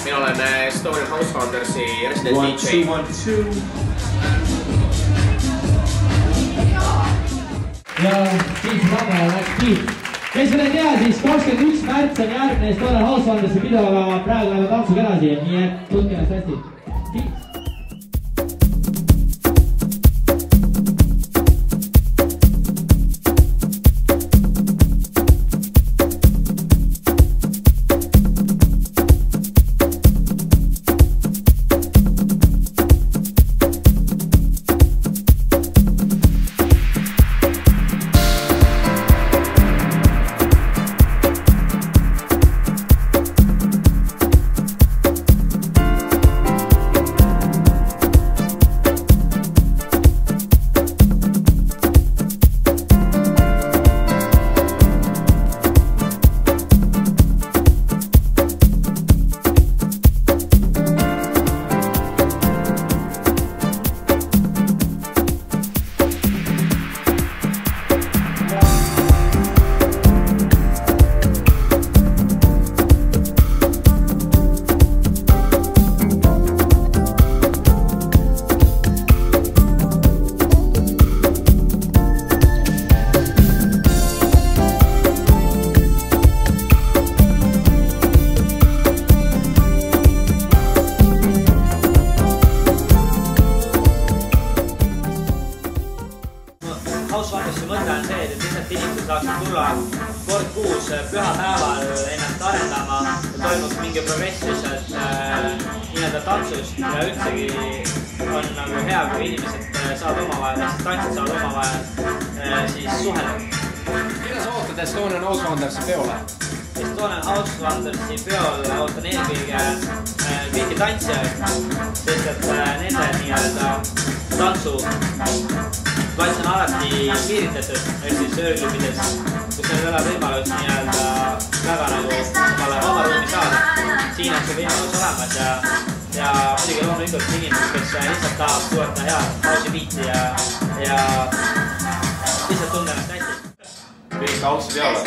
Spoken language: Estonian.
mina olen Estonian House Foundersi resident DJ. 1, 2, 1, 2. Ja siis Tamme läks Tiit. Kes veel ei tea, siis 21. märts on järgmine Estonian House Foundersi pidu, aga praegu läheme tantsuga edasi, nii et tundke ennast hästi. Tiit. House Foundersi mõte on see, et lihtsalt inimesed saaksid tulla kord kuus pühapäeval ennast arendama ja toimuks mingi progress lihtsalt nii-öelda tantsust ja üldsegi on nagu hea, kui inimesed saavad omavahel, tantsid saavad omavahel siis suhelda. Mida sa ootad Estonian House Foundersi peole? Estonian House Foundersi peol ootan eelkõige kõiki tantsijaid, sest et nende nii-öelda tantsu Vats on alati piiritletud, ehk siis ööklubides, kus neil ei ole võimalus nii-öelda väga nagu omale oma ruumi saada. Siin on see võimalus olemas ja muidugi loomulikult inimesed, kes lihtsalt tahab kuulata head house'i biiti ja lihtsalt tunda ennast hästi. Kõik house'i peale.